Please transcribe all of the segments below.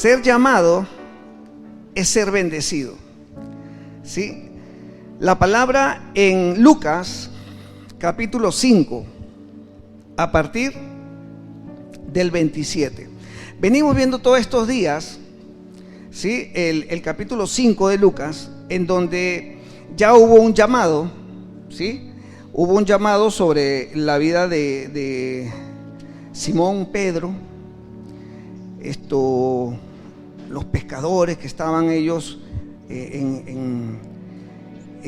Ser llamado es ser bendecido, ¿sí? La palabra en Lucas, capítulo 5, a partir del 27. Venimos viendo todos estos días, ¿sí? El capítulo 5 de Lucas, en donde ya hubo un llamado, ¿sí? Hubo un llamado sobre la vida de Simón, Pedro, los pescadores que estaban ellos en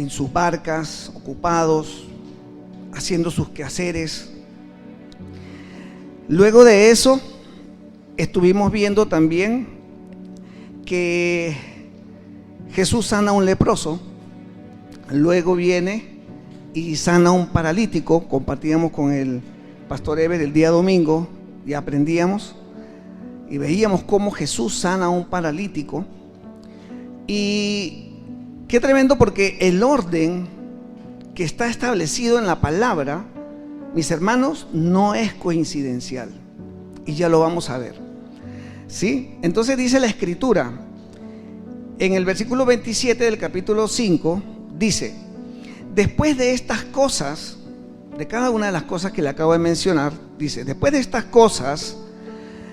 sus barcas, ocupados, haciendo sus quehaceres. Luego de eso, estuvimos viendo también que Jesús sana a un leproso, luego viene y sana a un paralítico. Compartíamos con el pastor Eber el día domingo y aprendíamos y veíamos cómo Jesús sana a un paralítico. Y qué tremendo, porque el orden que está establecido en la palabra, mis hermanos, no es coincidencial, y ya lo vamos a ver, ¿sí? Entonces dice la Escritura, en el versículo 27 del capítulo 5, dice: después de estas cosas, de cada una de las cosas que le acabo de mencionar, dice, después de estas cosas,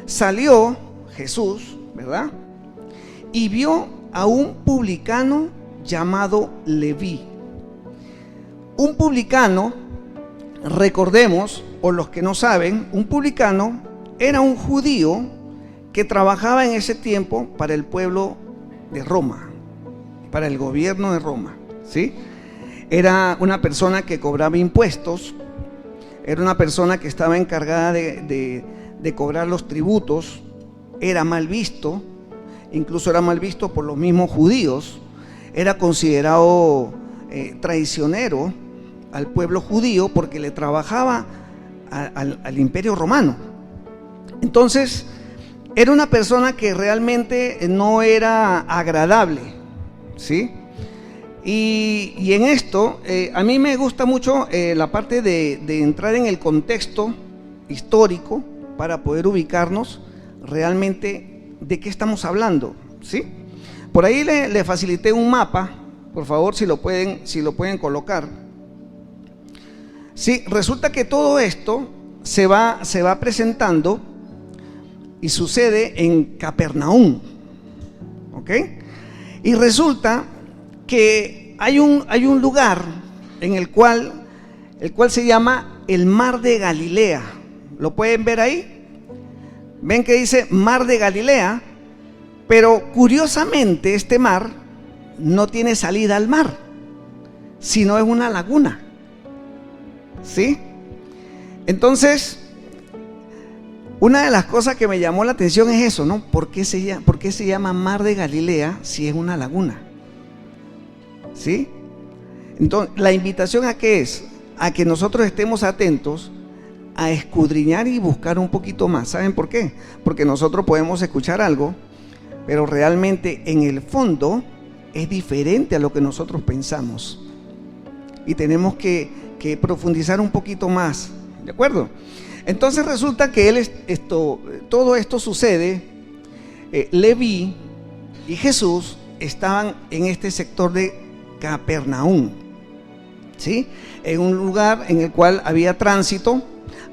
salió Jesús, ¿verdad? Y vio a un publicano llamado Leví. Un publicano, recordemos, o los que no saben, un publicano era un judío que trabajaba en ese tiempo para el pueblo de Roma, para el gobierno de Roma, ¿sí? Era una persona que cobraba impuestos, era una persona que estaba encargada de cobrar los tributos, era mal visto, incluso era mal visto por los mismos judíos, era considerado traicionero al pueblo judío porque le trabajaba al imperio romano. Entonces, era una persona que realmente no era agradable, ¿sí? Y en esto, a mí me gusta mucho la parte de entrar en el contexto histórico para poder ubicarnos realmente de qué estamos hablando, ¿sí? Por ahí le facilité un mapa, por favor, si lo pueden colocar. Sí, resulta que todo esto se va presentando y sucede en Capernaum, ¿ok? Y resulta que hay un lugar en el cual se llama el Mar de Galilea. ¿Lo pueden ver ahí? Ven que dice Mar de Galilea, pero curiosamente este mar no tiene salida al mar, sino es una laguna, ¿sí? Entonces, una de las cosas que me llamó la atención es eso, ¿no? ¿Por qué se llama Mar de Galilea si es una laguna? ¿Sí? Entonces, la invitación ¿a qué es? A que nosotros estemos atentos a escudriñar y buscar un poquito más. ¿Saben por qué? Porque nosotros podemos escuchar algo, pero realmente en el fondo es diferente a lo que nosotros pensamos. Y tenemos que profundizar un poquito más, ¿de acuerdo? Entonces resulta que todo esto sucede, Leví y Jesús estaban en este sector de Capernaum, ¿sí? En un lugar en el cual había tránsito.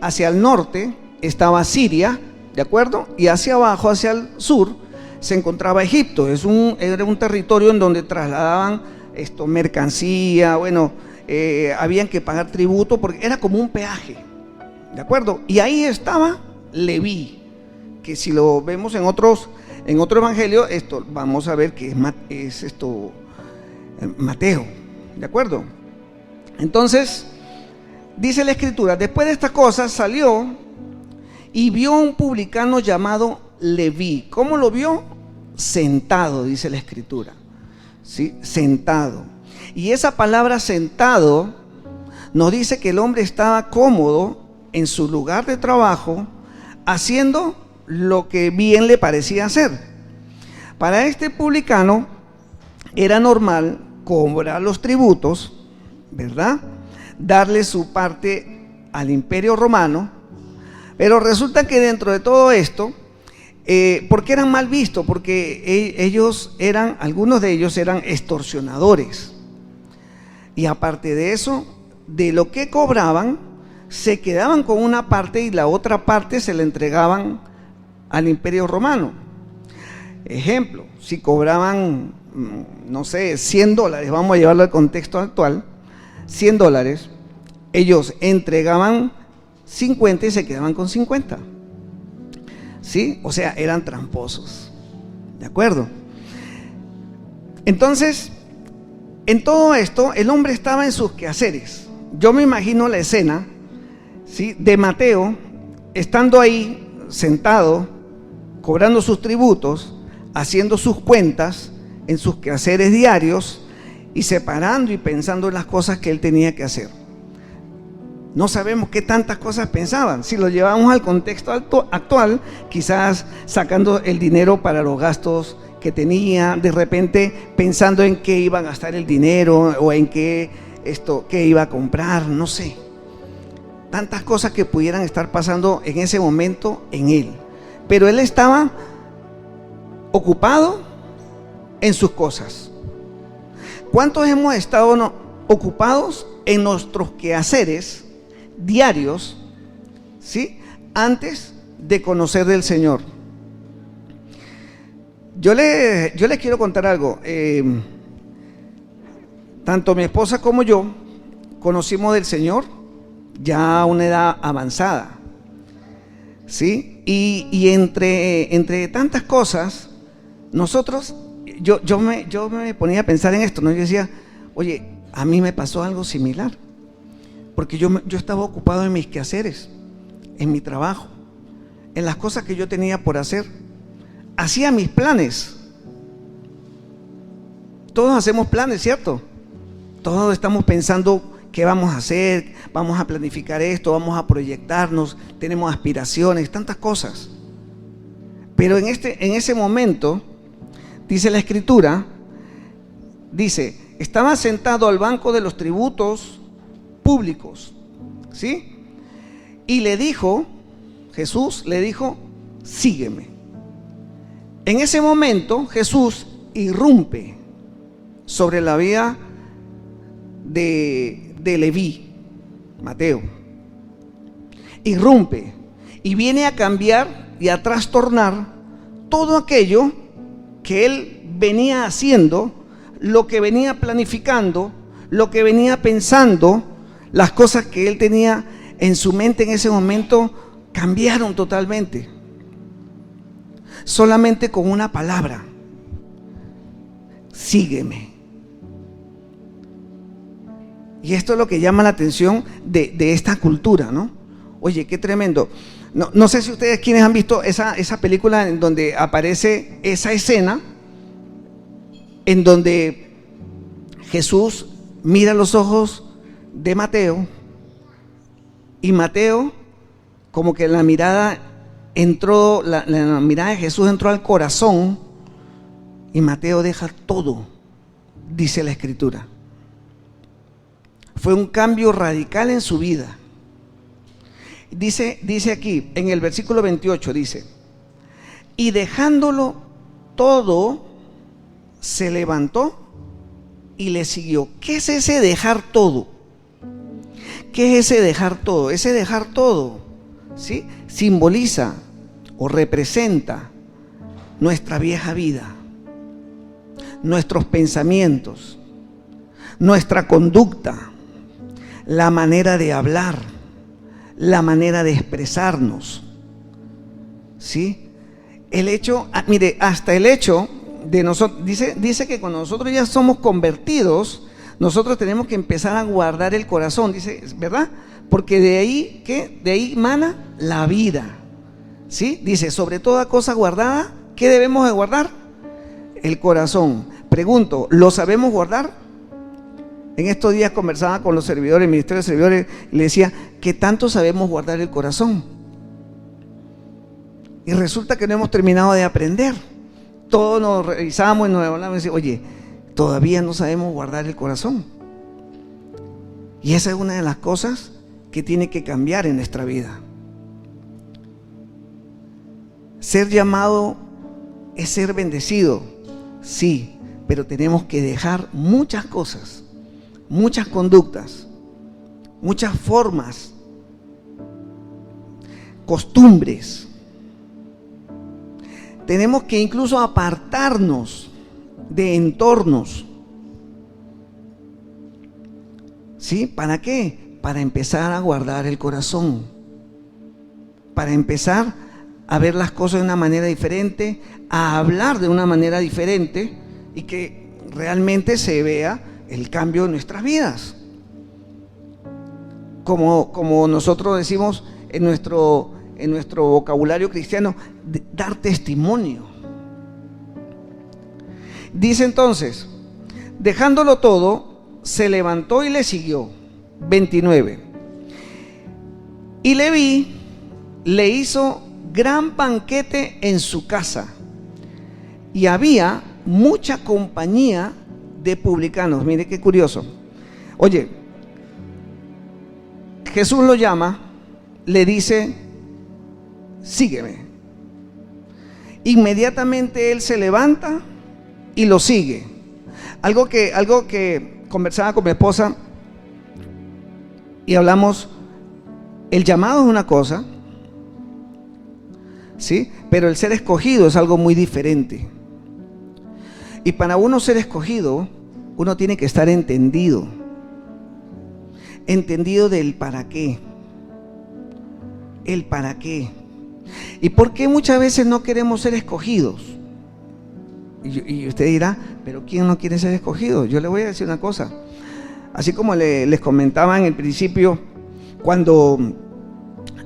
Hacia el norte estaba Siria, ¿de acuerdo? Y hacia abajo, hacia el sur, se encontraba Egipto. Era un territorio en donde trasladaban mercancía, habían que pagar tributo porque era como un peaje, ¿de acuerdo? Y ahí estaba Leví, que si lo vemos en otro evangelio, vamos a ver que es Mateo, ¿de acuerdo? Entonces, dice la Escritura, después de estas cosas salió y vio a un publicano llamado Leví. ¿Cómo lo vio? Sentado, dice la Escritura, ¿sí? Sentado. Y esa palabra sentado nos dice que el hombre estaba cómodo en su lugar de trabajo, haciendo lo que bien le parecía hacer. Para este publicano era normal cobrar los tributos, ¿verdad? Darle su parte al imperio romano, pero resulta que dentro de todo esto, ¿Por qué eran mal vistos? Porque algunos de ellos eran extorsionadores. Y aparte de eso, de lo que cobraban, se quedaban con una parte y la otra parte se la entregaban al Imperio Romano. Ejemplo, si cobraban, no sé, $100, vamos a llevarlo al contexto actual, $100, ellos entregaban 50 y se quedaban con 50. ¿Sí? O sea, eran tramposos. ¿De acuerdo? Entonces, en todo esto, el hombre estaba en sus quehaceres. Yo me imagino la escena, ¿sí?, de Mateo estando ahí, sentado, cobrando sus tributos, haciendo sus cuentas en sus quehaceres diarios y separando y pensando en las cosas que él tenía que hacer. No sabemos qué tantas cosas pensaban. Si lo llevamos al contexto actual, quizás sacando el dinero para los gastos que tenía, de repente pensando en qué iba a gastar el dinero o en qué iba a comprar, no sé. Tantas cosas que pudieran estar pasando en ese momento en él. Pero él estaba ocupado en sus cosas. ¿Cuántos hemos estado ocupados en nuestros quehaceres diarios, ¿sí?, antes de conocer del Señor? Yo le quiero contar algo. Tanto mi esposa como yo conocimos del Señor ya a una edad avanzada, ¿sí? Y entre tantas cosas, nosotros, yo me ponía a pensar en esto, ¿no? Yo decía, oye, a mí me pasó algo similar, porque yo estaba ocupado en mis quehaceres, en mi trabajo, en las cosas que yo tenía por hacer. Hacía mis planes. Todos hacemos planes, ¿cierto? Todos estamos pensando qué vamos a hacer, vamos a planificar esto, vamos a proyectarnos, tenemos aspiraciones, tantas cosas. Pero en ese momento, dice la Escritura, dice, estaba sentado al banco de los tributos públicos, ¿sí? Y Jesús le dijo, sígueme. En ese momento Jesús irrumpe sobre la vida de Leví, Mateo. Irrumpe y viene a cambiar y a trastornar todo aquello que él venía haciendo, lo que venía planificando, lo que venía pensando, las cosas que él tenía en su mente en ese momento cambiaron totalmente. Solamente con una palabra: sígueme. Y esto es lo que llama la atención de esta cultura, ¿no? Oye, qué tremendo. No sé si ustedes quienes han visto esa película en donde aparece esa escena en donde Jesús mira los ojos de Mateo y Mateo, como que la mirada entró, la mirada de Jesús entró al corazón y Mateo deja todo, dice la Escritura. Fue un cambio radical en su vida. Dice aquí, en el versículo 28, dice, y dejándolo todo, se levantó y le siguió. ¿Qué es ese dejar todo? ¿Qué es ese dejar todo? Ese dejar todo, ¿sí?, simboliza o representa nuestra vieja vida, nuestros pensamientos, nuestra conducta, la manera de hablar, la manera de expresarnos, ¿sí? El hecho, mire, hasta el hecho de nosotros, dice que cuando nosotros ya somos convertidos, nosotros tenemos que empezar a guardar el corazón, dice, ¿verdad? Porque de ahí, ¿qué? De ahí mana la vida, ¿sí? Dice, sobre toda cosa guardada, ¿qué debemos de guardar? El corazón. Pregunto, ¿lo sabemos guardar? En estos días conversaba con los servidores, el ministerio de servidores, y le decía, ¿qué tanto sabemos guardar el corazón? Y resulta que no hemos terminado de aprender. Todos nos revisamos y nos hablamos y decimos, oye, todavía no sabemos guardar el corazón. Y esa es una de las cosas que tiene que cambiar en nuestra vida. Ser llamado es ser bendecido, sí, pero tenemos que dejar muchas cosas, muchas conductas, muchas formas, costumbres. Tenemos que incluso apartarnos de entornos. ¿Sí? ¿Para qué? Para empezar a guardar el corazón, para empezar a ver las cosas de una manera diferente, a hablar de una manera diferente y que realmente se vea el cambio en nuestras vidas. Como nosotros decimos en nuestro vocabulario cristiano, dar testimonio. Dice entonces, dejándolo todo, se levantó y le siguió. 29. Y Leví le hizo gran banquete en su casa, y había mucha compañía de publicanos. Mire qué curioso. Oye, Jesús lo llama, le dice, sígueme. Inmediatamente él se levanta y lo sigue. Algo que conversaba con mi esposa y hablamos, el llamado es una cosa, ¿sí? Pero el ser escogido es algo muy diferente. Y para uno ser escogido, uno tiene que estar entendido del para qué. El para qué. ¿Y por qué muchas veces no queremos ser escogidos? Y usted dirá, pero ¿quién no quiere ser escogido? Yo le voy a decir una cosa. Así como les comentaba en el principio, cuando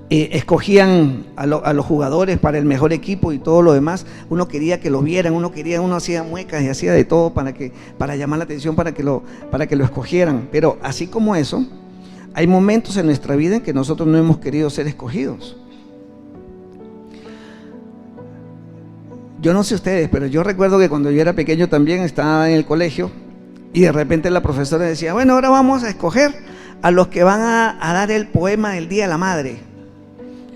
escogían a los jugadores para el mejor equipo y todo lo demás, uno quería que lo vieran, uno hacía muecas y hacía de todo para llamar la atención, para que lo escogieran. Pero así como eso, hay momentos en nuestra vida en que nosotros no hemos querido ser escogidos. Yo no sé ustedes, pero yo recuerdo que cuando yo era pequeño también estaba en el colegio y de repente la profesora decía, bueno, ahora vamos a escoger a los que van a dar el poema del Día de la Madre.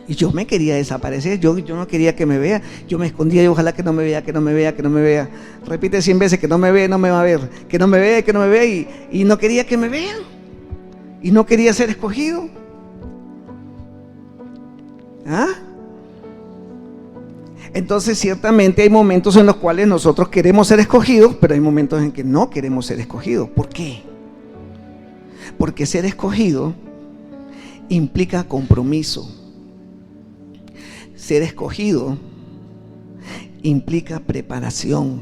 Y yo me quería desaparecer, yo no quería que me vea, yo me escondía y ojalá que no me vea, que no me vea, que no me vea. Repite 100 veces, que no me vea, no me va a ver, que no me vea, que no me vea, y no quería que me vean. Y no quería ser escogido. ¿Ah? Entonces ciertamente hay momentos en los cuales nosotros queremos ser escogidos, pero hay momentos en que no queremos ser escogidos. ¿Por qué? Porque ser escogido implica compromiso. Ser escogido implica preparación.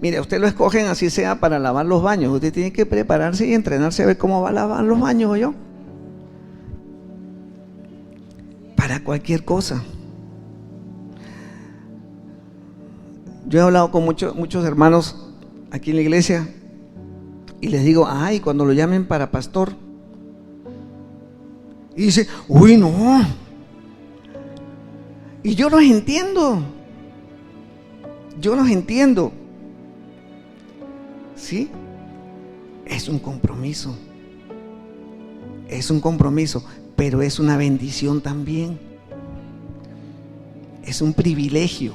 Mire, usted lo escogen así sea para lavar los baños. Usted tiene que prepararse y entrenarse a ver cómo va a lavar los baños, ¿o yo? Para cualquier cosa. Yo he hablado con muchos hermanos aquí en la iglesia y les digo, ay, cuando lo llamen para pastor, y dice, uy, no. Y yo los entiendo. ¿Sí? Es un compromiso. Pero es una bendición también. Es un privilegio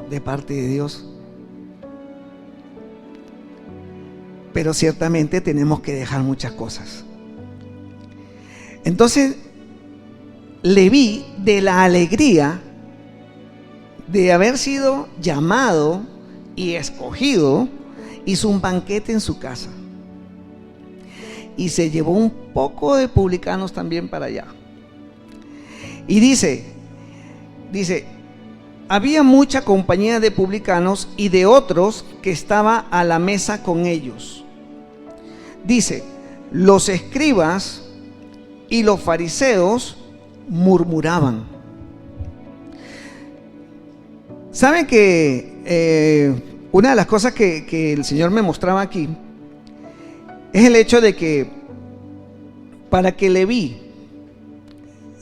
de parte de Dios. Pero ciertamente tenemos que dejar muchas cosas. Entonces, Leví, de la alegría de haber sido llamado y escogido, hizo un banquete en su casa y se llevó un poco de publicanos también para allá. Y dice, había mucha compañía de publicanos y de otros que estaba a la mesa con ellos. Dice, los escribas y los fariseos murmuraban. ¿Saben que una de las cosas que el Señor me mostraba aquí es el hecho de que para que Leví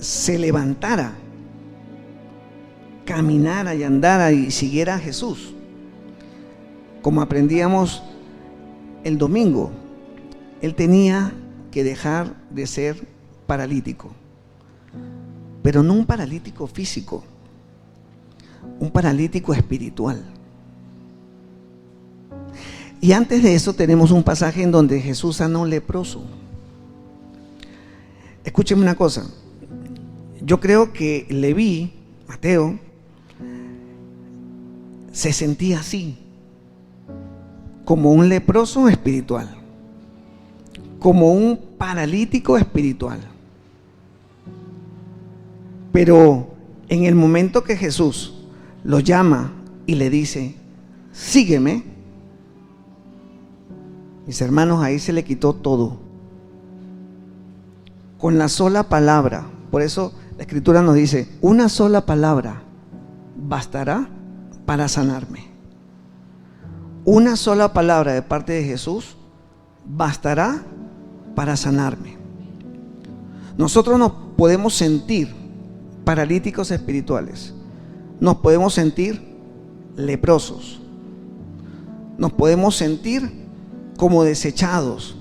se levantara, caminara y andara y siguiera a Jesús, como aprendíamos el domingo, él tenía que dejar de ser paralítico. pero no un paralítico físico, un paralítico espiritual. Y antes de eso tenemos un pasaje en donde Jesús sana a un leproso. Escúcheme una cosa, yo creo que Leví, Mateo, se sentía así, como un leproso espiritual, como un paralítico espiritual. Pero en el momento que Jesús lo llama y le dice, sígueme, mis hermanos, ahí se le quitó todo. Con la sola palabra. Por eso la Escritura nos dice, una sola palabra bastará para sanarme. Una sola palabra de parte de Jesús bastará para sanarme. Nosotros nos podemos sentir paralíticos espirituales, nos podemos sentir leprosos, nos podemos sentir como desechados,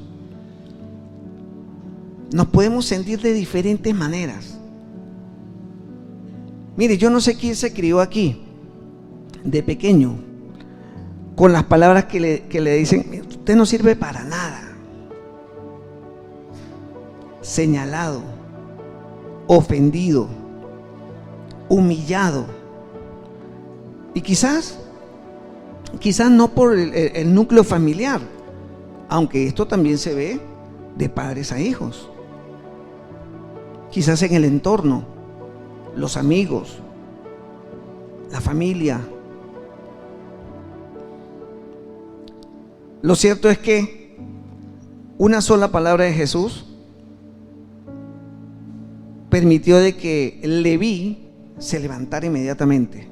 nos podemos sentir de diferentes maneras. Mire, yo no sé quién se crió aquí de pequeño con las palabras que le dicen, usted no sirve para nada, señalado, ofendido, humillado. Y quizás no por el núcleo familiar, aunque esto también se ve de padres a hijos. Quizás en el entorno, los amigos, la familia. Lo cierto es que una sola palabra de Jesús permitió de que Leví se levantara inmediatamente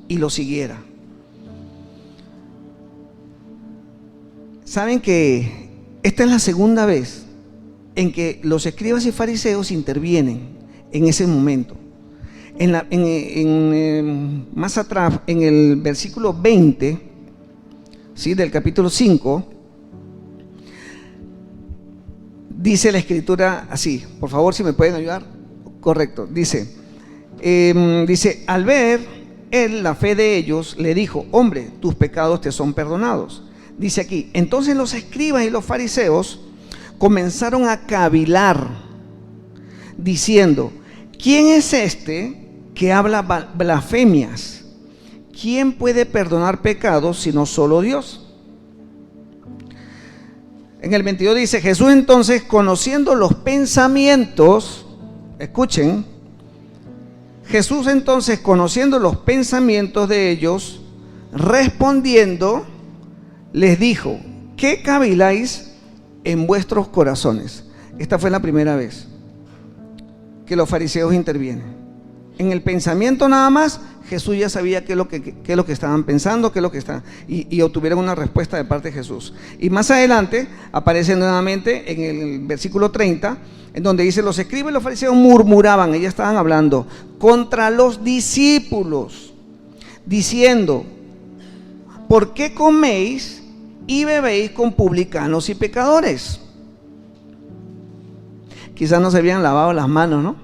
y lo siguiera. Saben que esta es la segunda vez en que los escribas y fariseos intervienen en ese momento. Más atrás, en el versículo 20, ¿sí?, del capítulo 5, dice la Escritura así, por favor, si me pueden ayudar. Correcto, dice, al ver él la fe de ellos, le dijo, hombre, tus pecados te son perdonados. Dice aquí, entonces los escribas y los fariseos comenzaron a cavilar, diciendo, ¿quién es este que habla blasfemias? ¿Quién puede perdonar pecados sino solo Dios? En el 22 dice, Jesús entonces, conociendo los pensamientos, escuchen, Jesús entonces, conociendo los pensamientos de ellos, respondiendo, les dijo, ¿qué caviláis en vuestros corazones? Esta fue la primera vez que los fariseos intervienen. En el pensamiento nada más, Jesús ya sabía qué es lo que estaban pensando, y obtuvieron una respuesta de parte de Jesús. Y más adelante aparece nuevamente en el versículo 30, en donde dice, los escribas y los fariseos murmuraban, ellos estaban hablando contra los discípulos, diciendo, ¿por qué coméis y bebéis con publicanos y pecadores? Quizás no se habían lavado las manos, ¿no?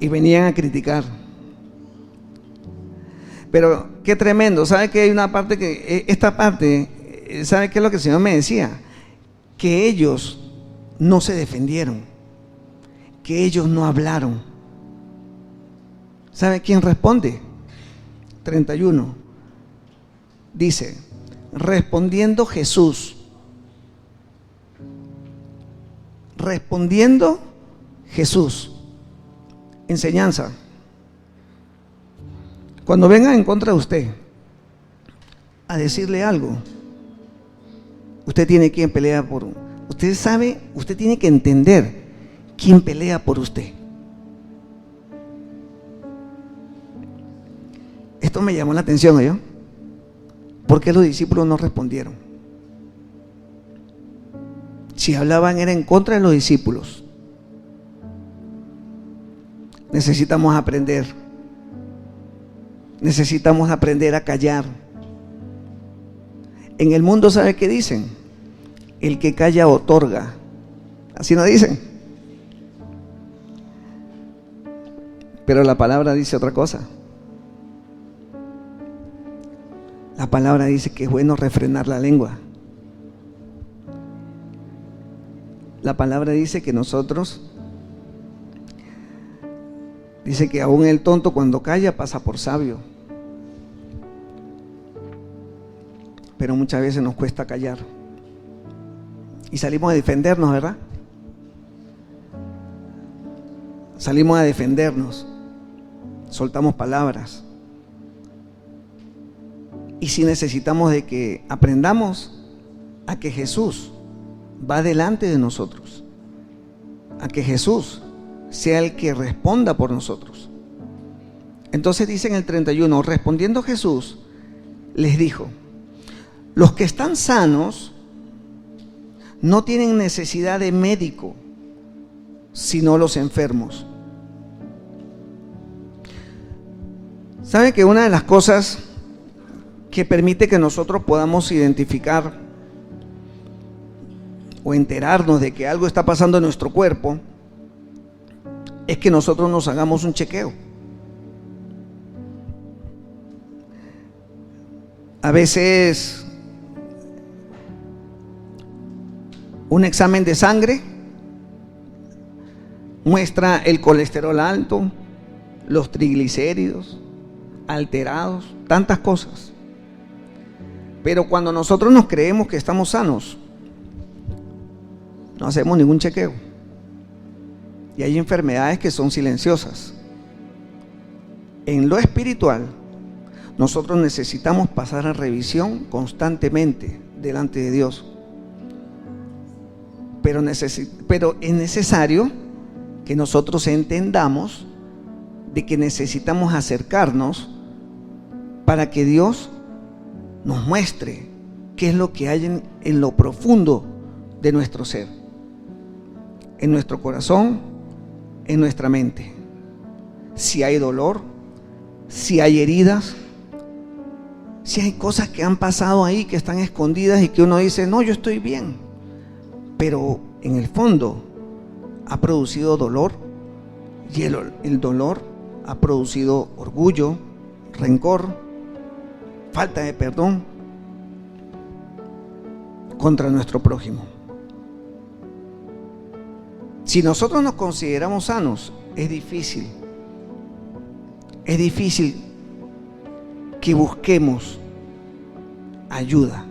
Y venían a criticar. Pero qué tremendo. ¿Sabe que hay una parte ¿sabe qué es lo que el Señor me decía? Que ellos no se defendieron, que ellos no hablaron. ¿Sabe quién responde? 31. Dice, respondiendo Jesús, enseñanza. Cuando vengan en contra de usted a decirle algo, usted tiene quien pelea por usted. Usted tiene que entender quién pelea por usted. Esto me llamó la atención, ¿yo? ¿Por qué los discípulos no respondieron? Si hablaban era en contra de los discípulos. Necesitamos aprender a callar. En el mundo, ¿sabe qué dicen? El que calla otorga. Así no dicen. Pero la palabra dice otra cosa. La palabra dice que es bueno refrenar la lengua. La palabra dice que nosotros, dice que aún el tonto cuando calla pasa por sabio. Pero muchas veces nos cuesta callar. Y salimos a defendernos, ¿verdad? Salimos a defendernos. Soltamos palabras. Y si necesitamos de que aprendamos a que Jesús va delante de nosotros, a que Jesús sea el que responda por nosotros. Entonces dice en el 31, respondiendo Jesús, les dijo: los que están sanos no tienen necesidad de médico, sino los enfermos. ¿Sabe que una de las cosas que permite que nosotros podamos identificar o enterarnos de que algo está pasando en nuestro cuerpo es que nosotros nos hagamos un chequeo? A veces un examen de sangre muestra el colesterol alto, los triglicéridos alterados, tantas cosas. Pero cuando nosotros nos creemos que estamos sanos, no hacemos ningún chequeo. Y hay enfermedades que son silenciosas. En lo espiritual, nosotros necesitamos pasar a revisión constantemente delante de Dios. Pero es necesario que nosotros entendamos de que necesitamos acercarnos para que Dios nos muestre qué es lo que hay en lo profundo de nuestro ser, en nuestro corazón, en nuestra mente. Si hay dolor, si hay heridas, si hay cosas que han pasado ahí, que están escondidas y que uno dice, no, yo estoy bien, pero en el fondo ha producido dolor, y el dolor ha producido orgullo, rencor, falta de perdón contra nuestro prójimo. Si nosotros nos consideramos sanos, es difícil que busquemos ayuda.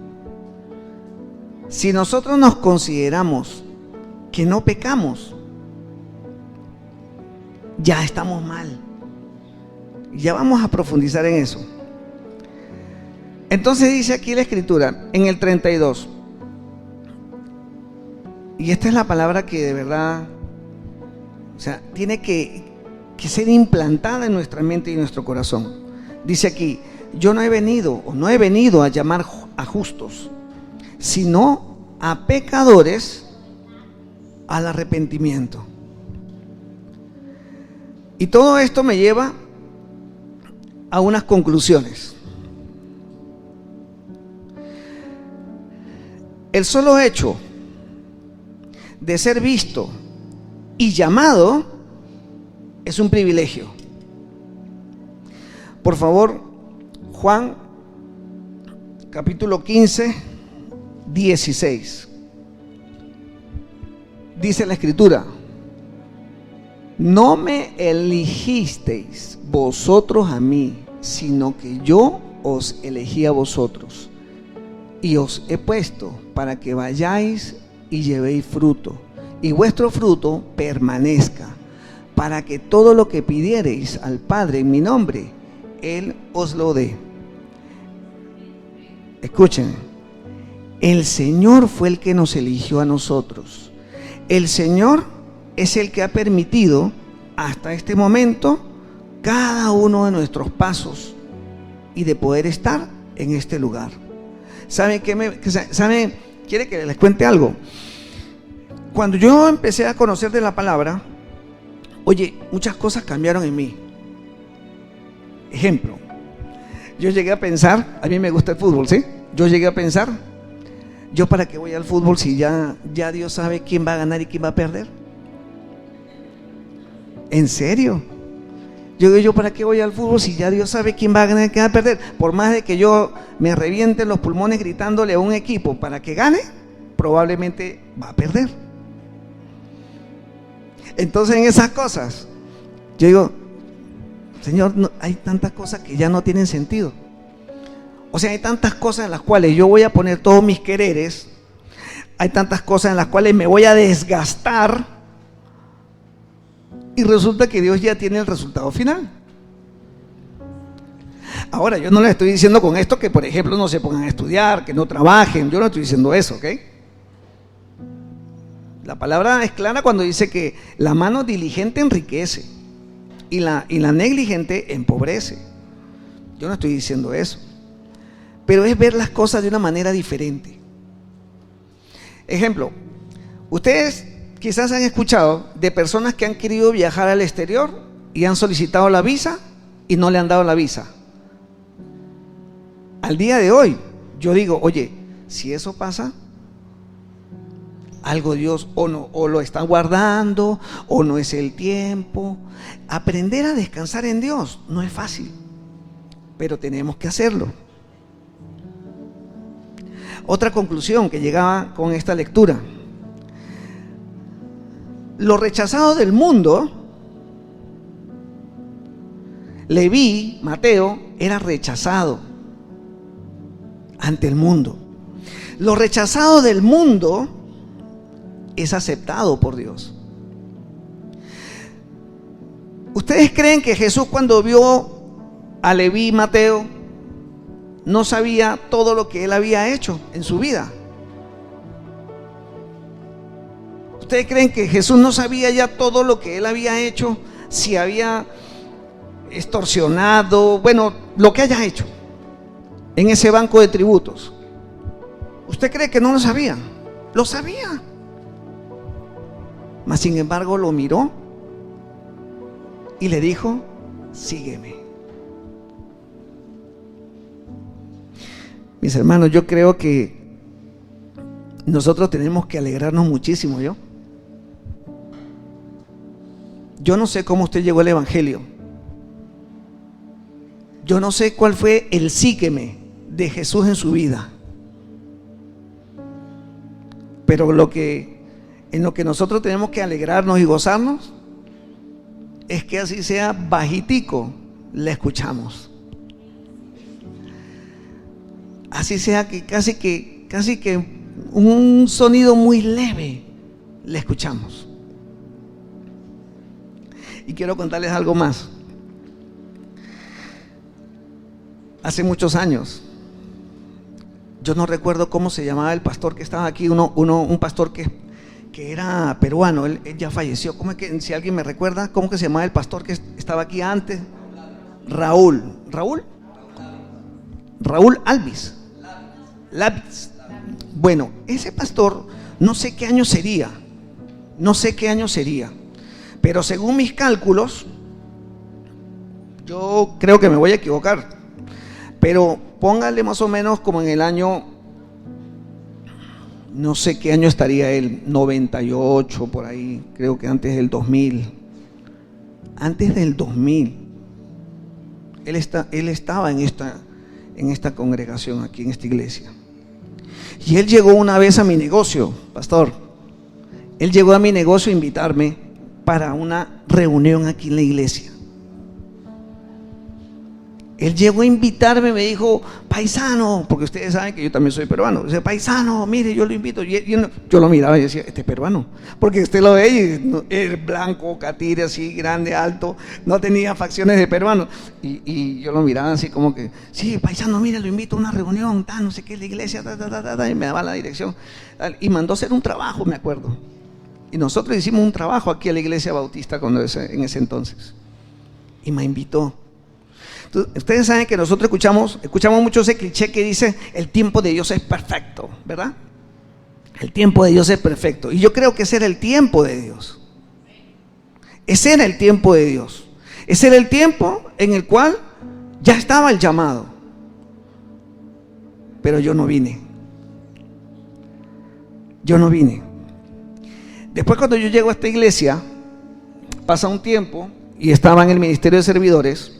Si nosotros nos consideramos que no pecamos, ya estamos mal. Ya vamos a profundizar en eso. Entonces dice aquí la escritura, en el 32, y esta es la palabra que de verdad, o sea, tiene que ser implantada en nuestra mente y en nuestro corazón. Dice aquí, yo no he venido a llamar a justos, sino a pecadores al arrepentimiento. Y todo esto me lleva a unas conclusiones. El solo hecho de ser visto y llamado es un privilegio. Por favor, Juan capítulo 15, 16. Dice la escritura: no me elegisteis vosotros a mí, sino que yo os elegí a vosotros, y os he puesto para que vayáis y llevéis fruto, y vuestro fruto permanezca, para que todo lo que pidiereis al Padre en mi nombre, Él os lo dé. Escuchen, el Señor fue el que nos eligió a nosotros. El Señor es el que ha permitido hasta este momento cada uno de nuestros pasos y de poder estar en este lugar. ¿Saben qué? ¿Quiere que les cuente algo? Cuando yo empecé a conocer de la palabra, oye, muchas cosas cambiaron en mí. Ejemplo, yo llegué a pensar, a mí me gusta el fútbol, ¿sí? Yo llegué a pensar, ¿yo para qué voy al fútbol si ya Dios sabe quién va a ganar y quién va a perder? ¿En serio? Yo digo, ¿yo para qué voy al fútbol si ya Dios sabe quién va a ganar, quién va a perder? Por más de que yo me reviente los pulmones gritándole a un equipo para que gane, probablemente va a perder. Entonces, en esas cosas, yo digo, Señor, no, hay tantas cosas que ya no tienen sentido. O sea, hay tantas cosas en las cuales yo voy a poner todos mis quereres, hay tantas cosas en las cuales me voy a desgastar, y resulta que Dios ya tiene el resultado final. Ahora, yo no les estoy diciendo con esto que, por ejemplo, no se pongan a estudiar, que no trabajen. Yo no estoy diciendo eso, ¿ok? La palabra es clara cuando dice que la mano diligente enriquece y la negligente empobrece. Yo no estoy diciendo eso. Pero es ver las cosas de una manera diferente. Ejemplo, ustedes quizás han escuchado de personas que han querido viajar al exterior y han solicitado la visa y no le han dado la visa. Al día de hoy, yo digo, oye, si eso pasa, algo Dios o lo está guardando, o no es el tiempo. Aprender a descansar en Dios no es fácil, pero tenemos que hacerlo. Otra conclusión que llegaba con esta lectura: lo rechazado del mundo, Leví, Mateo, era rechazado ante el mundo. Lo rechazado del mundo es aceptado por Dios. ¿Ustedes creen que Jesús, cuando vio a Leví y Mateo, no sabía todo lo que él había hecho en su vida? ¿Ustedes creen que Jesús no sabía ya todo lo que él había hecho? Si había extorsionado, bueno, lo que haya hecho en ese banco de tributos. ¿Usted cree que no lo sabía? Lo sabía. Mas sin embargo lo miró y le dijo, sígueme. Mis hermanos, yo creo que nosotros tenemos que alegrarnos muchísimo. Yo no sé cómo usted llegó al Evangelio. Yo no sé cuál fue el sígueme de Jesús en su vida. Pero en lo que nosotros tenemos que alegrarnos y gozarnos es que así sea bajitico, le escuchamos. Así sea que casi que un sonido muy leve, le escuchamos. Y quiero contarles algo más. Hace muchos años, yo no recuerdo cómo se llamaba el pastor que estaba aquí, un pastor que era peruano, él ya falleció. ¿Cómo es que, si alguien me recuerda, cómo que se llamaba el pastor que estaba aquí antes? Raúl Alvis. Bueno, ese pastor, no sé qué año sería, pero según mis cálculos, yo creo que me voy a equivocar, pero póngale más o menos como en el año, no sé qué año estaría él, 98 por ahí, creo que antes del 2000. Él estaba en esta congregación, aquí en esta iglesia. Y él llegó una vez a mi negocio, pastor. Él llegó a mi negocio a invitarme para una reunión aquí en la iglesia. Él llegó a invitarme, me dijo, paisano, porque ustedes saben que yo también soy peruano. Dice, paisano, mire, yo lo invito. Yo lo miraba y decía, este es peruano. Porque usted lo ve y es blanco, catire, así, grande, alto, no tenía facciones de peruano. Y yo lo miraba así como que, sí, paisano, mire, lo invito a una reunión, no sé qué es la iglesia, y me daba la dirección. Y mandó hacer un trabajo, me acuerdo. Y nosotros hicimos un trabajo aquí a la iglesia bautista en ese entonces. Y me invitó. Ustedes saben que nosotros escuchamos mucho ese cliché que dice, el tiempo de Dios es perfecto, ¿verdad? El tiempo de Dios es perfecto. Y yo creo que ese era el tiempo de Dios. Ese era el tiempo de Dios. Ese era el tiempo en el cual ya estaba el llamado. Pero yo no vine. Después, cuando yo llego a esta iglesia, pasa un tiempo y estaba en el ministerio de servidores,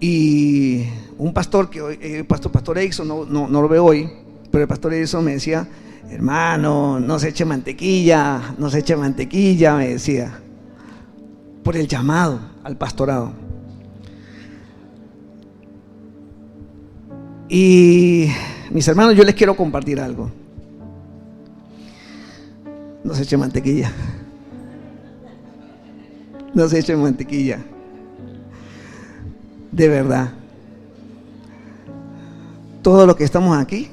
y un pastor que hoy, pastor Edson, no lo veo hoy, pero el pastor Edson me decía: hermano, no se eche mantequilla, me decía, por el llamado al pastorado. Y mis hermanos, yo les quiero compartir algo. No se eche mantequilla. No se eche mantequilla. De verdad. Todos los que estamos aquí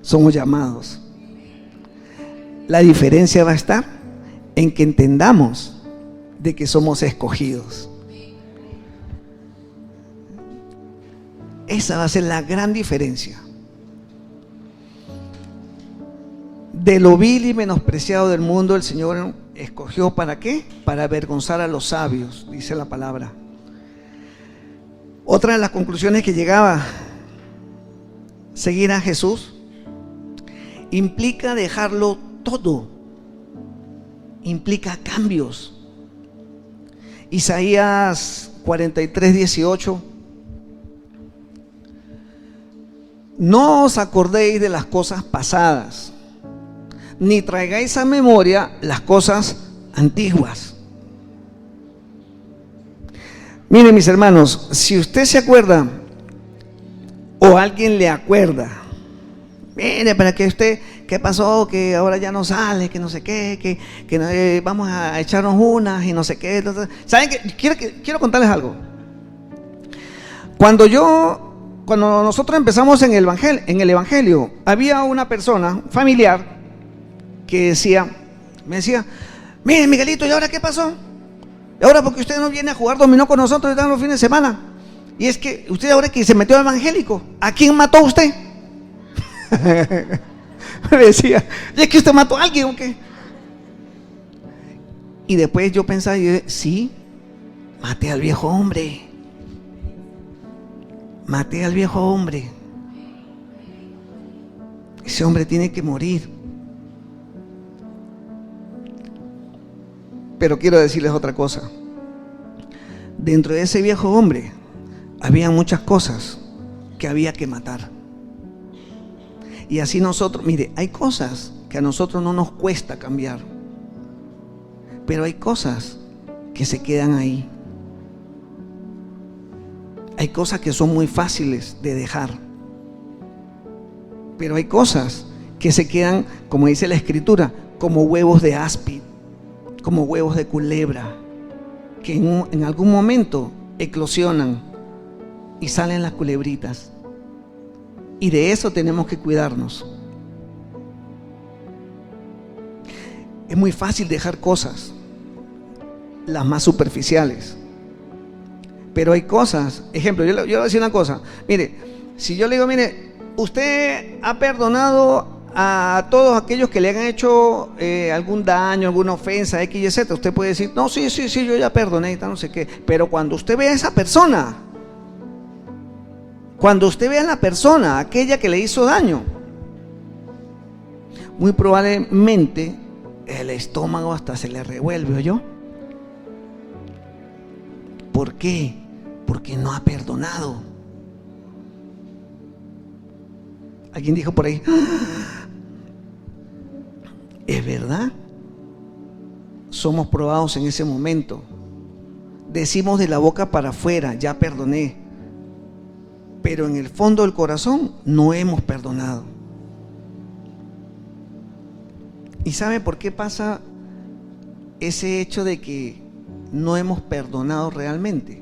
somos llamados. La diferencia va a estar en que entendamos de que somos escogidos. Esa va a ser la gran diferencia. De lo vil y menospreciado del mundo, el Señor escogió, ¿para qué? Para avergonzar a los sabios, dice la palabra. Otra de las conclusiones que llegaba: seguir a Jesús implica dejarlo todo, implica cambios. Isaías 43:18: no os acordéis de las cosas pasadas, ni traigáis a memoria las cosas antiguas. Miren, mis hermanos, si usted se acuerda o alguien le acuerda, mire, para que usted, ¿qué pasó? Que ahora ya no sale, que no sé qué, que vamos a echarnos unas y no sé qué. ¿Saben qué? Quiero contarles algo. Cuando nosotros empezamos en el evangelio, había una persona, familiar, que me decía: mire, Miguelito, ¿y ahora qué pasó? ¿Y ahora porque usted no viene a jugar dominó con nosotros los fines de semana? Y es que usted ahora que se metió al evangélico, ¿a quién mató usted? Me decía: ¿y es que usted mató a alguien o qué? Y después yo pensaba, sí, maté al viejo hombre. Maté al viejo hombre. Ese hombre tiene que morir. Pero quiero decirles otra cosa. Dentro de ese viejo hombre había muchas cosas que había que matar. Y así nosotros, mire, hay cosas que a nosotros no nos cuesta cambiar, pero hay cosas que se quedan ahí. Hay cosas que son muy fáciles de dejar, pero hay cosas que se quedan, como dice la Escritura, como huevos de áspid, como huevos de culebra, que en algún momento eclosionan y salen las culebritas. Y de eso tenemos que cuidarnos. Es muy fácil dejar cosas, las más superficiales, pero hay cosas. Ejemplo, yo le voy a decir una cosa. Mire, si yo le digo: mire, usted ha perdonado a todos aquellos que le han hecho algún daño, alguna ofensa, X y Z, usted puede decir: no, sí, yo ya perdoné, no sé qué. Pero cuando usted ve a esa persona, cuando usted ve a la persona, aquella que le hizo daño, muy probablemente el estómago hasta se le revuelve, ¿oyó? ¿Por qué? Porque no ha perdonado. Alguien dijo por ahí: ¿es verdad? Somos probados en ese momento. Decimos de la boca para afuera: ya perdoné, pero en el fondo del corazón no hemos perdonado. ¿Y sabe por qué pasa ese hecho de que no hemos perdonado realmente?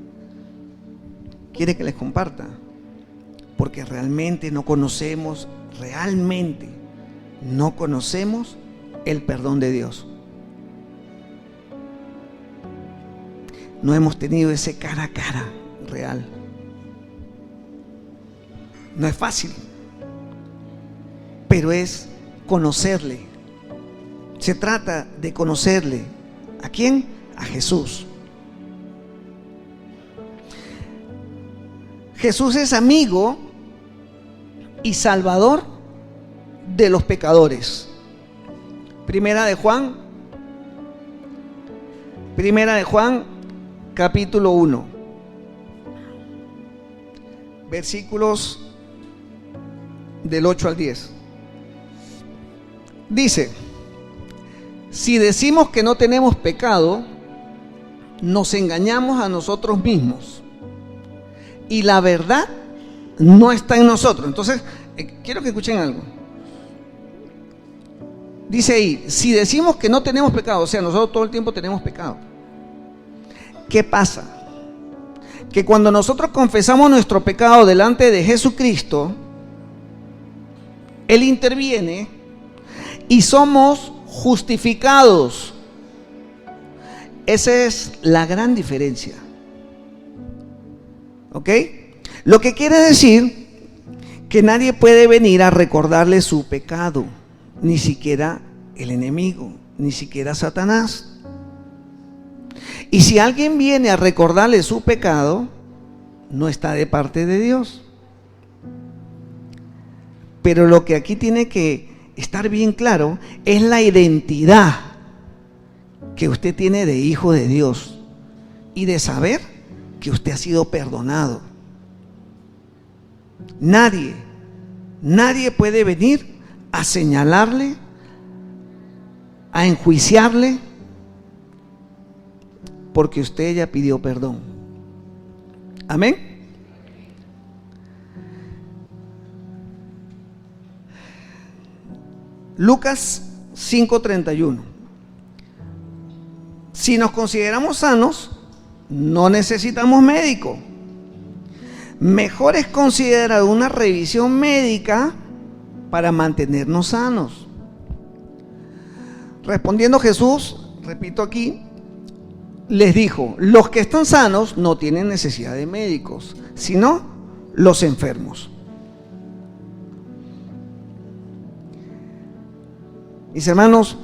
¿Quiere que les comparta? Porque realmente no conocemos el perdón de Dios. No hemos tenido ese cara a cara real. No es fácil, pero es conocerle. Se trata de conocerle. ¿A quién? A Jesús. Jesús es amigo y salvador de los pecadores. Primera de Juan Primera de Juan, capítulo 1, versículos del 8 al 10. Dice: si decimos que no tenemos pecado, nos engañamos a nosotros mismos y la verdad no está en nosotros. Entonces, quiero que escuchen algo. Dice ahí, si decimos que no tenemos pecado, o sea, nosotros todo el tiempo tenemos pecado. ¿Qué pasa? Que cuando nosotros confesamos nuestro pecado delante de Jesucristo, Él interviene y somos justificados. Esa es la gran diferencia. ¿Ok? Lo que quiere decir que nadie puede venir a recordarle su pecado, ni siquiera el enemigo, ni siquiera Satanás. Y si alguien viene a recordarle su pecado, no está de parte de Dios. Pero lo que aquí tiene que estar bien claro es la identidad que usted tiene de hijo de Dios y de saber que usted ha sido perdonado. Nadie puede venir a señalarle, a enjuiciarle, porque usted ya pidió perdón. Amén. Lucas 5:31. Si nos consideramos sanos, no necesitamos médico. Mejor es considerar una revisión médica para mantenernos sanos. Respondiendo Jesús, repito aquí, les dijo: los que están sanos no tienen necesidad de médicos, sino los enfermos. Mis hermanos,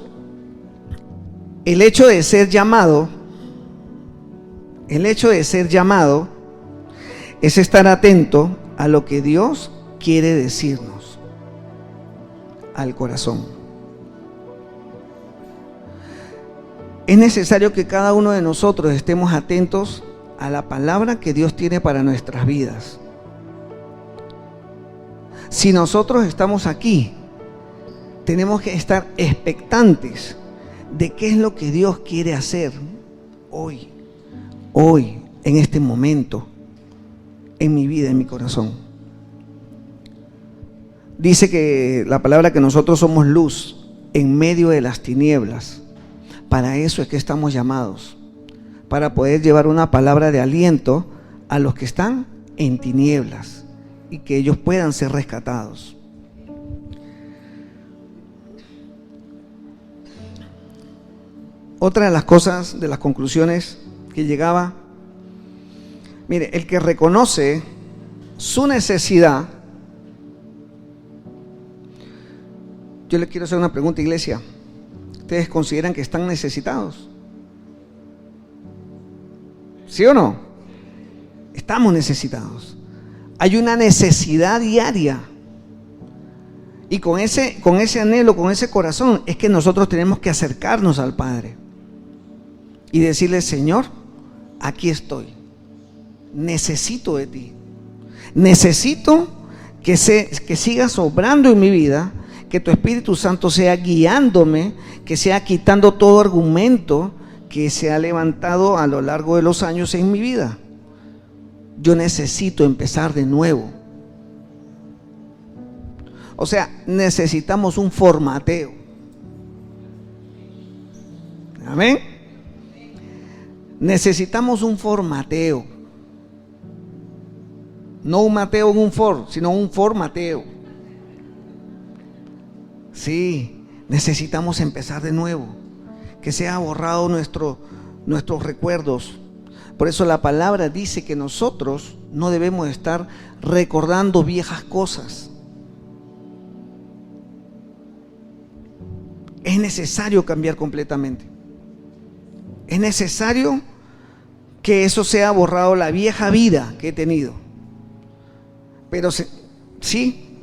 el hecho de ser llamado es estar atento a lo que Dios quiere decirnos al corazón. Es necesario que cada uno de nosotros estemos atentos a la palabra que Dios tiene para nuestras vidas. Si nosotros estamos aquí, tenemos que estar expectantes de qué es lo que Dios quiere hacer hoy, en este momento, en mi vida, en mi corazón. Dice que la palabra que nosotros somos luz en medio de las tinieblas. Para eso es que estamos llamados, para poder llevar una palabra de aliento a los que están en tinieblas y que ellos puedan ser rescatados. Otra de las cosas, de las conclusiones que llegaba, mire, el que reconoce su necesidad. Yo le quiero hacer una pregunta, iglesia. ¿Ustedes consideran que están necesitados? ¿Sí o no? Estamos necesitados. Hay una necesidad diaria. Y con ese anhelo, con ese corazón, es que nosotros tenemos que acercarnos al Padre y decirle: Señor, aquí estoy. Necesito de ti. Necesito que sigas obrando en mi vida, que tu Espíritu Santo sea guiándome, que sea quitando todo argumento que se ha levantado a lo largo de los años en mi vida. Yo necesito empezar de nuevo. O sea, necesitamos un formateo. Amén. Necesitamos un formateo. No un Mateo en un Ford, sino un formateo. Sí, necesitamos empezar de nuevo. Que sea borrado nuestros recuerdos. Por eso la palabra dice que nosotros no debemos estar recordando viejas cosas. Es necesario cambiar completamente. Es necesario que eso sea borrado, la vieja vida que he tenido. Pero sí,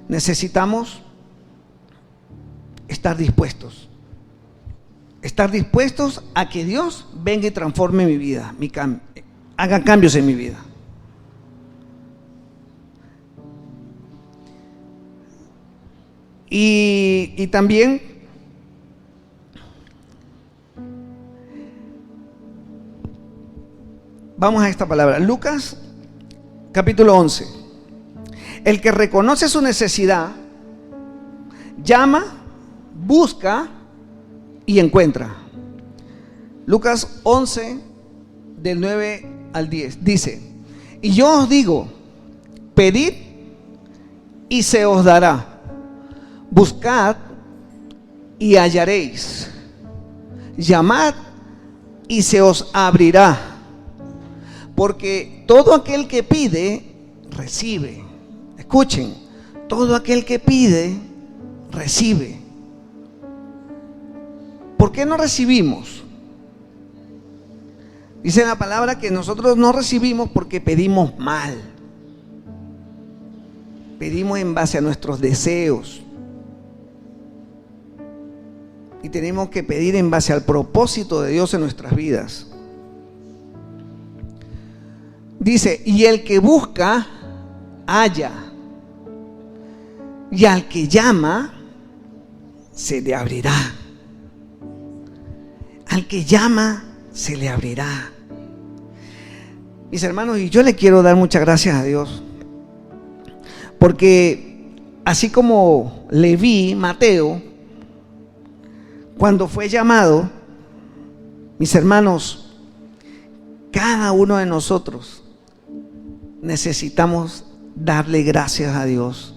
necesitamos estar dispuestos Estar dispuestos a que Dios venga y transforme mi vida, haga cambios en mi vida. Y también vamos a esta palabra, Lucas capítulo 11. El que reconoce su necesidad, llama, busca y encuentra. Lucas 11, del 9 al 10, dice: y yo os digo, pedid y se os dará, buscad y hallaréis, llamad y se os abrirá, porque todo aquel que pide, recibe. Escuchen, todo aquel que pide, recibe. ¿Por qué no recibimos? Dice la palabra que nosotros no recibimos porque pedimos mal. Pedimos en base a nuestros deseos. Y tenemos que pedir en base al propósito de Dios en nuestras vidas. Dice, y el que busca, halla. Y al que llama, se le abrirá. Al que llama, se le abrirá. Mis hermanos, y yo le quiero dar muchas gracias a Dios, porque así como Leví, Mateo, cuando fue llamado, mis hermanos, cada uno de nosotros necesitamos darle gracias a Dios,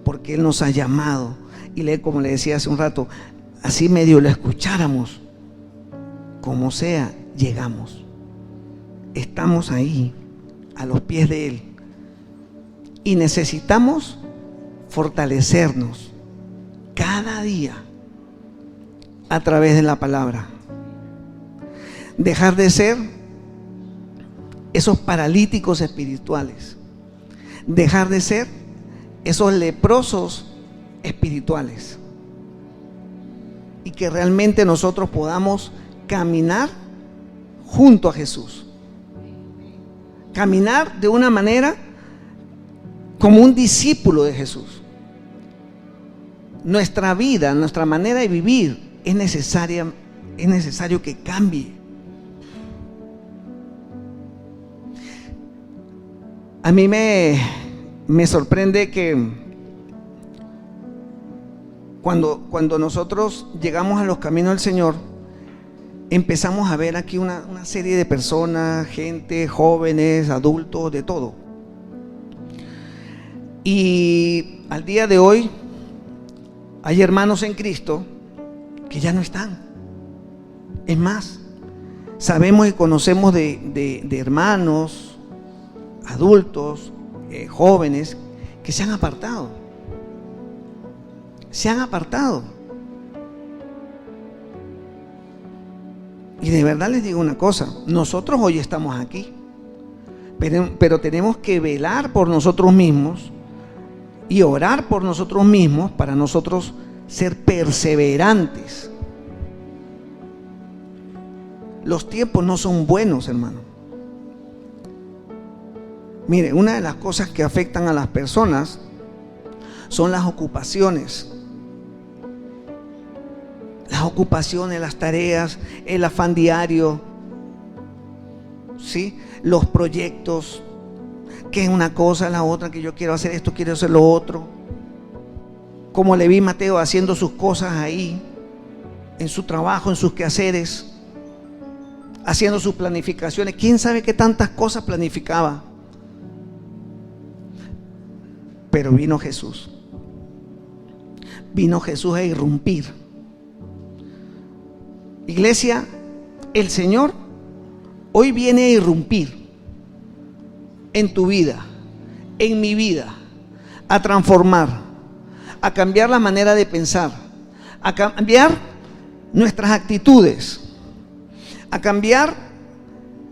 porque Él nos ha llamado. Y como le decía hace un rato, así medio lo escucháramos, como sea, llegamos. Estamos ahí, a los pies de Él. Y necesitamos fortalecernos cada día a través de la palabra. Dejar de ser esos paralíticos espirituales. Dejar de ser esos leprosos espirituales. Y que realmente nosotros podamos caminar junto a Jesús. Caminar de una manera como un discípulo de Jesús. Nuestra vida, nuestra manera de vivir es necesario que cambie. A mí me sorprende que cuando nosotros llegamos a los caminos del Señor, empezamos a ver aquí una serie de personas, gente, jóvenes, adultos, de todo. Y al día de hoy hay hermanos en Cristo que ya no están. Es más, sabemos y conocemos de hermanos, adultos, jóvenes que se han apartado. Se han apartado. Y de verdad les digo una cosa, nosotros hoy estamos aquí, pero tenemos que velar por nosotros mismos y orar por nosotros mismos para nosotros ser perseverantes. Los tiempos no son buenos, hermano. Mire, una de las cosas que afectan a las personas son las ocupaciones. Las ocupaciones, las tareas, el afán diario, ¿sí? Los proyectos, que es una cosa, la otra, que yo quiero hacer esto, quiero hacer lo otro. Como le vi Mateo haciendo sus cosas ahí, en su trabajo, en sus quehaceres, haciendo sus planificaciones. ¿Quién sabe qué tantas cosas planificaba? Pero vino Jesús. Vino Jesús a irrumpir. Iglesia, el Señor hoy viene a irrumpir en tu vida, en mi vida, a transformar, a cambiar la manera de pensar, a cambiar nuestras actitudes, a cambiar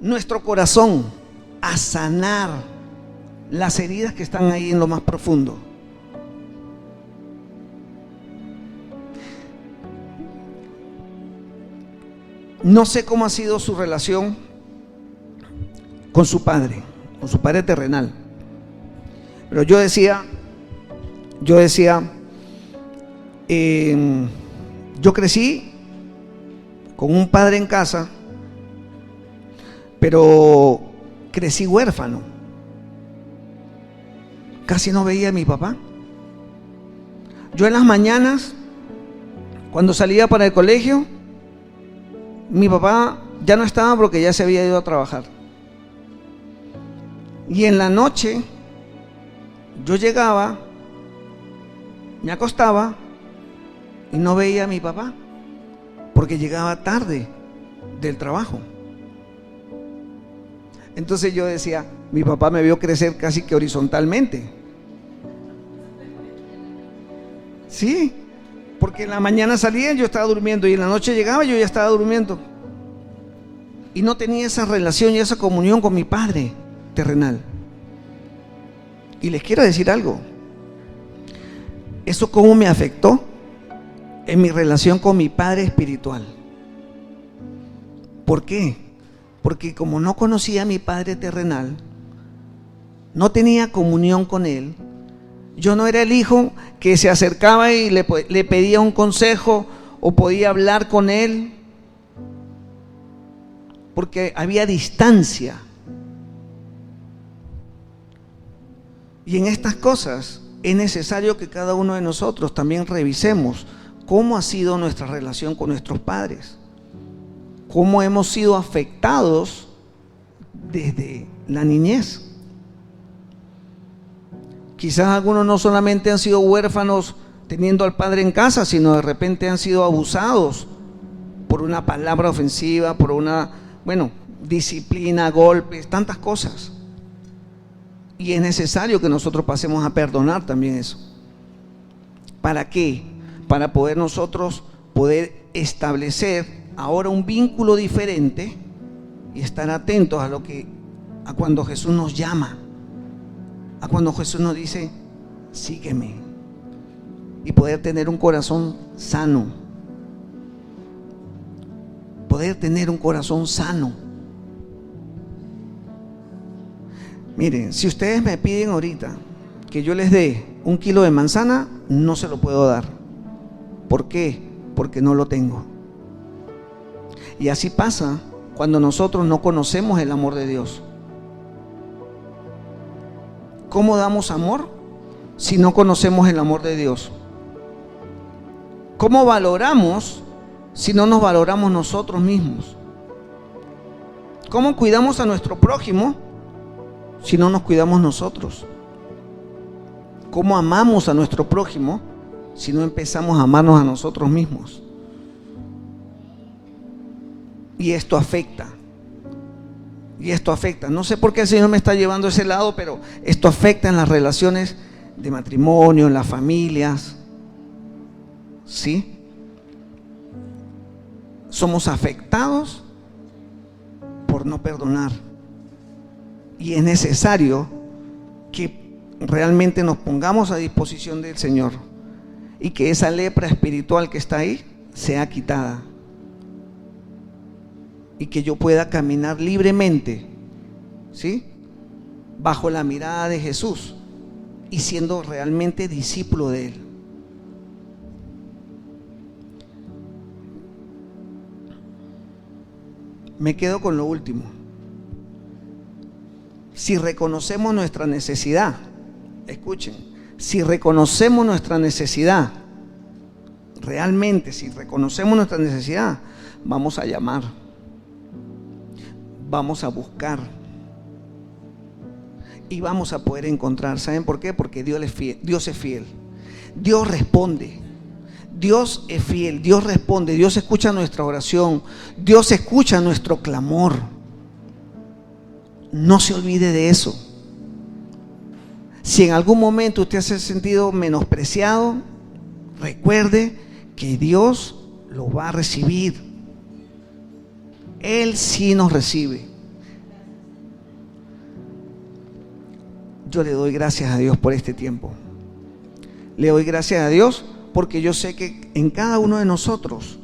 nuestro corazón, a sanar las heridas que están ahí en lo más profundo. No sé cómo ha sido su relación con su padre terrenal. Pero yo decía, yo crecí con un padre en casa, pero crecí huérfano. Casi no veía a mi papá. Yo en las mañanas, cuando salía para el colegio, mi papá ya no estaba porque ya se había ido a trabajar. Y en la noche, yo llegaba, me acostaba y no veía a mi papá porque llegaba tarde del trabajo. Entonces yo decía, mi papá me vio crecer casi que horizontalmente. Sí, porque en la mañana salía, yo estaba durmiendo, y en la noche llegaba, yo ya estaba durmiendo. Y no tenía esa relación y esa comunión con mi padre terrenal. Y les quiero decir algo. ¿Eso cómo me afectó en mi relación con mi padre espiritual? ¿Por qué? Porque como no conocía a mi padre terrenal, no tenía comunión con él, yo no era el hijo que se acercaba y le pedía un consejo o podía hablar con él, porque había distancia. Y en estas cosas es necesario que cada uno de nosotros también revisemos cómo ha sido nuestra relación con nuestros padres, cómo hemos sido afectados desde la niñez. Quizás algunos no solamente han sido huérfanos teniendo al padre en casa, sino de repente han sido abusados por una palabra ofensiva, por una, disciplina, golpes, tantas cosas. Y es necesario que nosotros pasemos a perdonar también eso. ¿Para qué? Para poder nosotros establecer ahora un vínculo diferente y estar atentos a cuando Jesús nos llama, a cuando Jesús nos dice, sígueme, y poder tener un corazón sano, poder tener un corazón sano. Miren, si ustedes me piden ahorita que yo les dé 1 kilo de manzana, no se lo puedo dar. ¿Por qué? Porque no lo tengo. Y así pasa cuando nosotros no conocemos el amor de Dios. ¿Cómo damos amor si no conocemos el amor de Dios? ¿Cómo valoramos si no nos valoramos nosotros mismos? ¿Cómo cuidamos a nuestro prójimo si no nos cuidamos nosotros? ¿Cómo amamos a nuestro prójimo si no empezamos a amarnos a nosotros mismos? Y esto afecta. Y esto afecta. No sé por qué el Señor me está llevando a ese lado, pero esto afecta en las relaciones de matrimonio, en las familias. ¿Sí? Somos afectados por no perdonar. Y es necesario que realmente nos pongamos a disposición del Señor y que esa lepra espiritual que está ahí sea quitada. Y que yo pueda caminar libremente, ¿sí?, bajo la mirada de Jesús y siendo realmente discípulo de Él. Me quedo con lo último. Si reconocemos nuestra necesidad, escuchen, si reconocemos nuestra necesidad, realmente si reconocemos nuestra necesidad, vamos a llamar, vamos a buscar y vamos a poder encontrar. ¿Saben por qué? Porque Dios es fiel. Dios responde. Dios es fiel, Dios responde, Dios escucha nuestra oración, Dios escucha nuestro clamor. No se olvide de eso. Si en algún momento usted se ha sentido menospreciado, recuerde que Dios lo va a recibir. Él sí nos recibe. Yo le doy gracias a Dios por este tiempo. Le doy gracias a Dios porque yo sé que en cada uno de nosotros,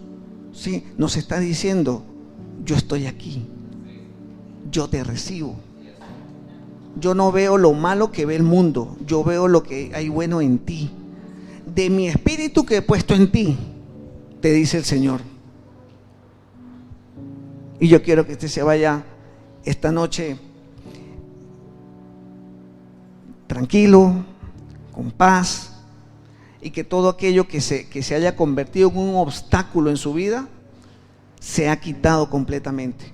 ¿sí?, nos está diciendo, yo estoy aquí, yo te recibo. Yo no veo lo malo que ve el mundo, yo veo lo que hay bueno en ti. De mi espíritu que he puesto en ti, te dice el Señor. Y yo quiero que usted se vaya esta noche tranquilo, con paz, y que todo aquello que se haya convertido en un obstáculo en su vida se ha quitado completamente.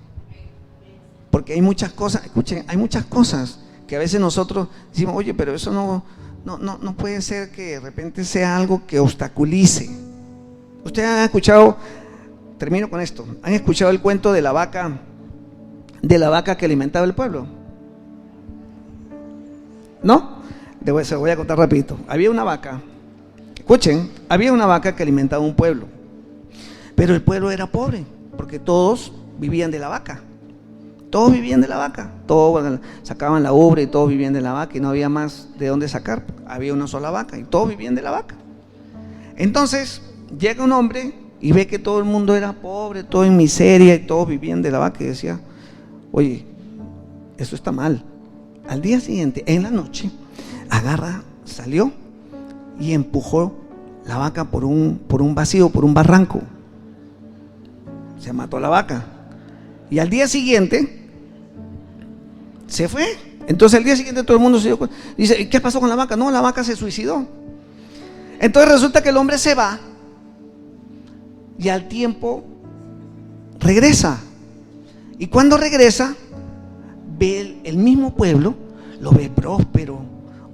Porque hay muchas cosas, escuchen, hay muchas cosas que a veces nosotros decimos, oye, pero eso no puede ser que de repente sea algo que obstaculice. Ustedes han escuchado, termino con esto, ¿han escuchado el cuento de la vaca que alimentaba el pueblo? ¿No? Se lo voy a contar rapidito. Había una vaca, escuchen, había una vaca que alimentaba un pueblo, pero el pueblo era pobre, porque todos vivían de la vaca. Todos vivían de la vaca, todos sacaban la ubre y todos vivían de la vaca y no había más de dónde sacar, había una sola vaca y todos vivían de la vaca. Entonces llega un hombre y ve que todo el mundo era pobre, todo en miseria y todos vivían de la vaca y decía, oye, eso está mal. Al día siguiente, en la noche, salió y empujó la vaca por un vacío, por un barranco. Se mató la vaca. Y al día siguiente se fue. Entonces al día siguiente todo el mundo se dio cuenta. Dice, ¿qué pasó con la vaca? No, la vaca se suicidó. Entonces resulta que el hombre se va y al tiempo regresa. Y cuando regresa, ve el mismo pueblo, lo ve próspero.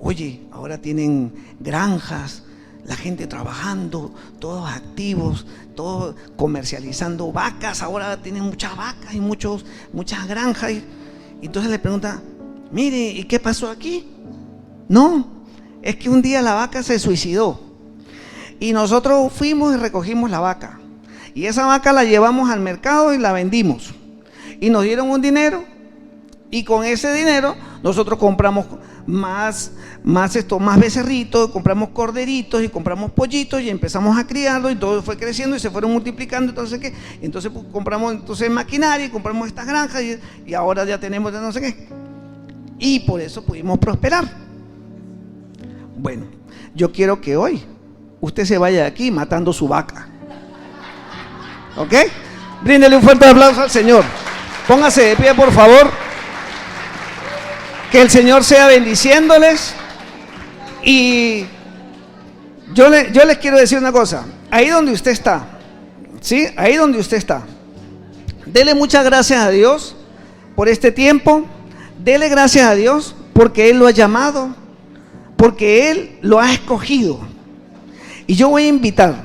Oye, ahora tienen granjas, la gente trabajando, todos activos, todos comercializando vacas, ahora tienen muchas vacas y muchas granjas. Y entonces le pregunta, mire, ¿y qué pasó aquí? No, es que un día la vaca se suicidó y nosotros fuimos y recogimos la vaca y esa vaca la llevamos al mercado y la vendimos y nos dieron un dinero y con ese dinero nosotros compramos más becerritos, compramos corderitos y compramos pollitos y empezamos a criarlos y todo fue creciendo y se fueron multiplicando. Entonces compramos maquinaria y compramos estas granjas y ahora ya tenemos de no sé qué. Y por eso pudimos prosperar. Bueno, yo quiero que hoy usted se vaya de aquí matando su vaca. ¿Ok? Bríndele un fuerte aplauso al Señor. Póngase de pie, por favor. Que el Señor sea bendiciéndoles. Y yo les quiero decir una cosa. Ahí donde usted está, ¿sí? Ahí donde usted está, dele muchas gracias a Dios por este tiempo. Dele gracias a Dios porque Él lo ha llamado, porque Él lo ha escogido. Y yo voy a invitar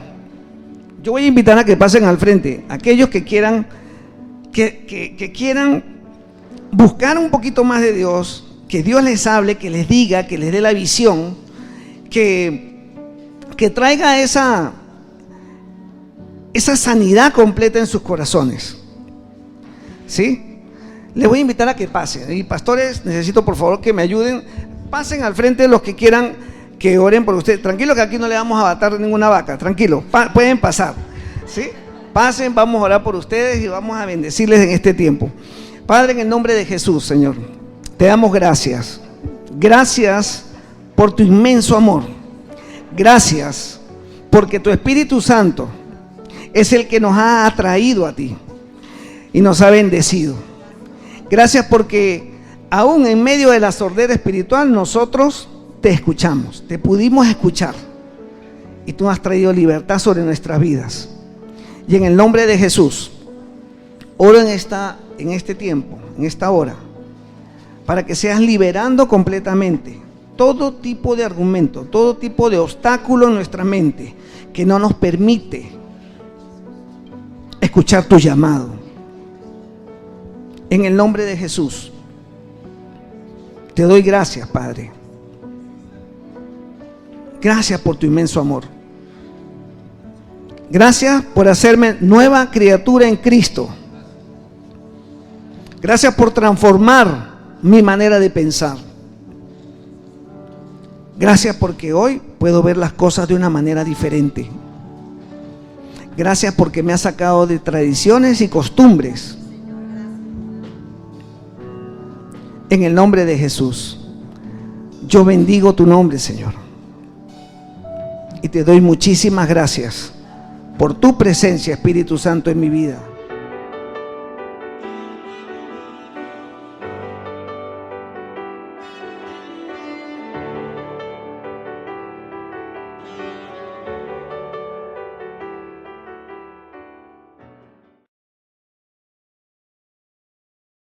a que pasen al frente aquellos que quieran que quieran buscar un poquito más de Dios, que Dios les hable, que les diga, que les dé la visión, que traiga esa sanidad completa en sus corazones. ¿Sí? Les voy a invitar a que pasen. Y pastores, necesito por favor que me ayuden. Pasen al frente los que quieran que oren por ustedes. Tranquilo que aquí no le vamos a matar ninguna vaca. Tranquilo, pueden pasar. ¿Sí? Pasen, vamos a orar por ustedes y vamos a bendecirles en este tiempo. Padre, en el nombre de Jesús, Señor, te damos gracias. Gracias por tu inmenso amor. Gracias porque tu Espíritu Santo es el que nos ha atraído a ti y nos ha bendecido. Gracias porque aún en medio de la sordera espiritual nosotros te escuchamos, te pudimos escuchar y tú has traído libertad sobre nuestras vidas. Y en el nombre de Jesús oro en este tiempo, en esta hora, para que seas liberando completamente todo tipo de argumento, todo tipo de obstáculo en nuestra mente que no nos permite escuchar tu llamado. En el nombre de Jesús te doy gracias, Padre. Gracias por tu inmenso amor. Gracias por hacerme nueva criatura en Cristo. Gracias por transformar mi manera de pensar. Gracias porque hoy puedo ver las cosas de una manera diferente. Gracias porque me has sacado de tradiciones y costumbres En el nombre de Jesús, yo bendigo tu nombre, Señor. Y te doy muchísimas gracias por tu presencia, Espíritu Santo, en mi vida.